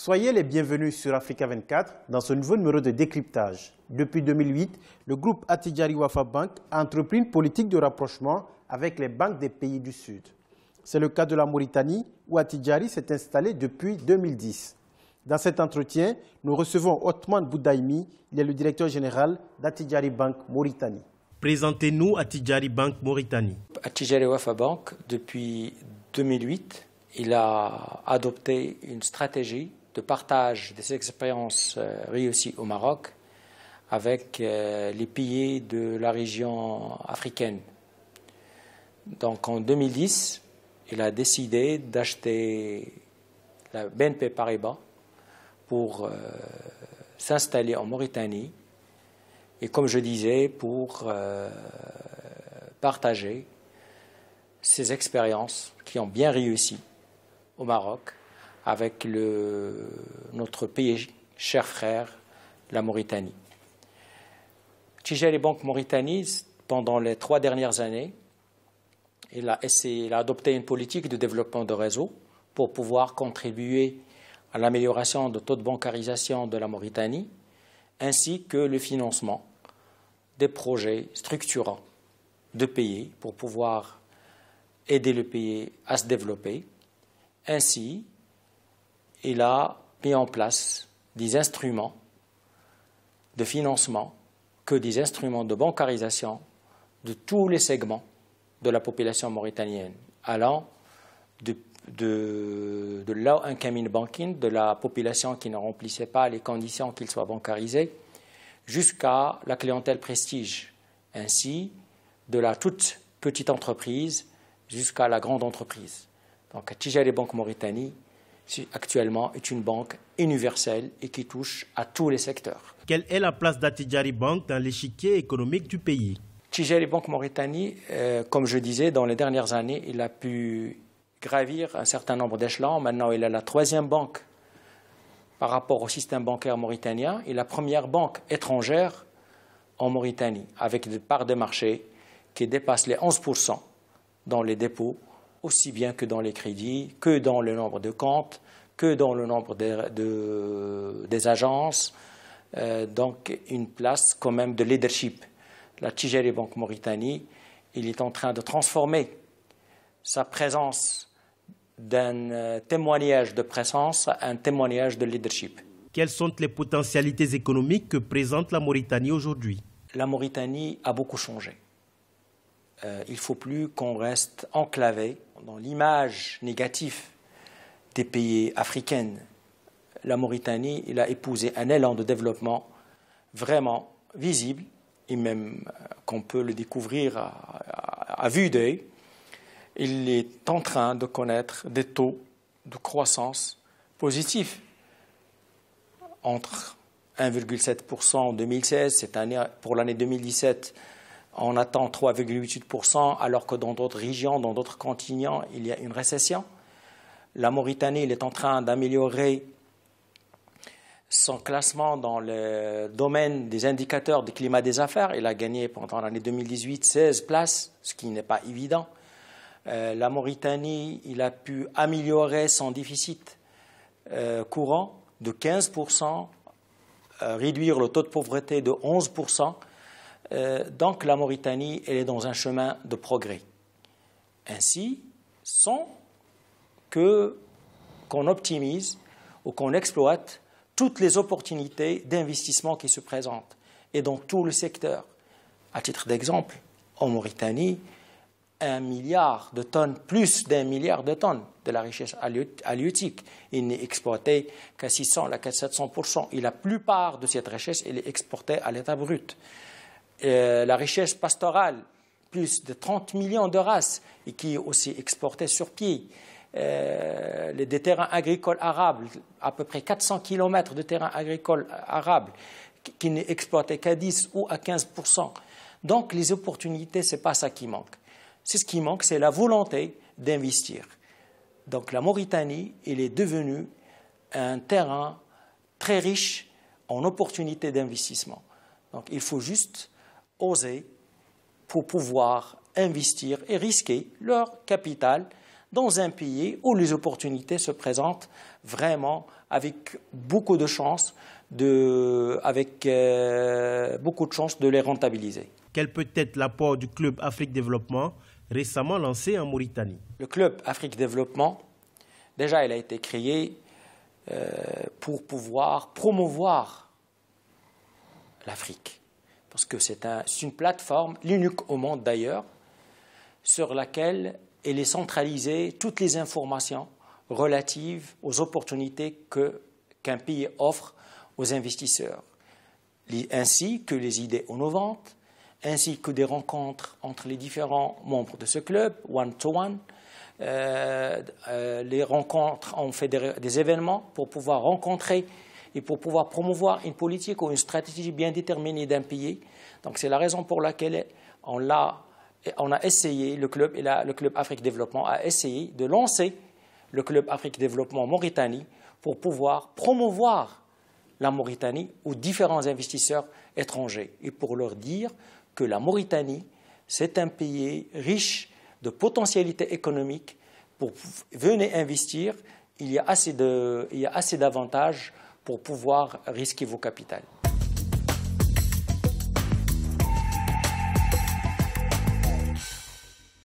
Soyez les bienvenus sur Africa 24 dans ce nouveau numéro de décryptage. Depuis 2008, le groupe Attijari Wafa Bank a entrepris une politique de rapprochement avec les banques des pays du Sud. C'est le cas de la Mauritanie où Attijari s'est installé depuis 2010. Dans cet entretien, nous recevons Othman Boudaïmi, il est le directeur général d'Attijari Bank Mauritanie. Présentez-nous Attijari Bank Mauritanie. Attijari Wafa Bank, depuis 2008, il a adopté une stratégie de partage des expériences réussies au Maroc avec les pays de la région africaine. Donc en 2010, il a décidé d'acheter la BNP Paribas pour s'installer en Mauritanie et, comme je disais, pour partager ces expériences qui ont bien réussi au Maroc avec notre pays cher frère, la Mauritanie. Attijari Bank Mauritanie, pendant les 3 dernières années, il a adopté une politique de développement de réseau pour pouvoir contribuer à l'amélioration du taux de bancarisation de la Mauritanie, ainsi que le financement des projets structurants de pays pour pouvoir aider le pays à se développer. Ainsi, il a mis en place des instruments de financement que des instruments de bancarisation de tous les segments de la population mauritanienne, allant de low income in banking, de la population qui ne remplissait pas les conditions qu'il soit bancarisé, jusqu'à la clientèle prestige, ainsi de la toute petite entreprise jusqu'à la grande entreprise. Donc Attijari Bank Mauritanie, actuellement, est une banque universelle et qui touche à tous les secteurs. Quelle est la place d'Attijari Bank dans l'échiquier économique du pays? Attijari Bank Mauritanie, comme je disais, dans les dernières années, il a pu gravir un certain nombre d'échelons. Maintenant, il est la 3e banque par rapport au système bancaire mauritanien et la première banque étrangère en Mauritanie, avec des parts de marché qui dépassent les 11% dans les dépôts, aussi bien que dans les crédits, que dans le nombre de comptes, que dans le nombre des agences. Donc, une place quand même de leadership. La Attijari Bank Mauritanie, il est en train de transformer sa présence d'un témoignage de présence à un témoignage de leadership. Quelles sont les potentialités économiques que présente la Mauritanie aujourd'hui? La Mauritanie a beaucoup changé. Il ne faut plus qu'on reste enclavé dans l'image négative des pays africains. La Mauritanie, il a épousé un élan de développement vraiment visible, et même qu'on peut le découvrir à vue d'œil. Il est en train de connaître des taux de croissance positifs, entre 1,7% en 2016, cette année, pour l'année 2017, on attend 3,8%, alors que dans d'autres régions, dans d'autres continents, il y a une récession. La Mauritanie, il est en train d'améliorer son classement dans le domaine des indicateurs du climat des affaires. Il a gagné pendant l'année 2018 16 places, ce qui n'est pas évident. La Mauritanie, il a pu améliorer son déficit courant de 15%, réduire le taux de pauvreté de 11%. Donc la Mauritanie, elle est dans un chemin de progrès. Ainsi, sans qu'on optimise ou qu'on exploite toutes les opportunités d'investissement qui se présentent, et dans tout le secteur. À titre d'exemple, en Mauritanie, 1 milliard de tonnes, plus d'1 milliard de tonnes de la richesse halieutique. Il n'est exploité qu'à 600 à 700%. Et la plupart de cette richesse, elle est exportée à l'état brut. La richesse pastorale, plus de 30 millions de races, et qui est aussi exportée sur pied. Des terrains agricoles arables, à peu près 400 km de terrains agricoles arables, qui n'est exploité qu'à 10 ou à 15%. Donc les opportunités, ce n'est pas ça qui manque. C'est ce qui manque, c'est la volonté d'investir. Donc la Mauritanie, elle est devenue un terrain très riche en opportunités d'investissement. Donc il faut juste oser pour pouvoir investir et risquer leur capital dans un pays où les opportunités se présentent vraiment avec beaucoup de chances de les rentabiliser. Quel peut être l'apport du Club Afrique Développement récemment lancé en Mauritanie? Le Club Afrique Développement, déjà, il a été créé pour pouvoir promouvoir l'Afrique. Parce que c'est une plateforme, l'unique au monde d'ailleurs, sur laquelle il est centralisé toutes les informations relatives aux opportunités qu'un pays offre aux investisseurs, ainsi que les idées innovantes, ainsi que des rencontres entre les différents membres de ce club, one-to-one. Les rencontres, on fait des événements pour pouvoir rencontrer et pour pouvoir promouvoir une politique ou une stratégie bien déterminée d'un pays. Donc c'est la raison pour laquelle on a essayé, le club Afrique Développement a essayé de lancer le Club Afrique Développement Mauritanie pour pouvoir promouvoir la Mauritanie aux différents investisseurs étrangers et pour leur dire que la Mauritanie, c'est un pays riche de potentialités économiques. Venez investir, il y a assez d'avantages pour pouvoir risquer vos capitales.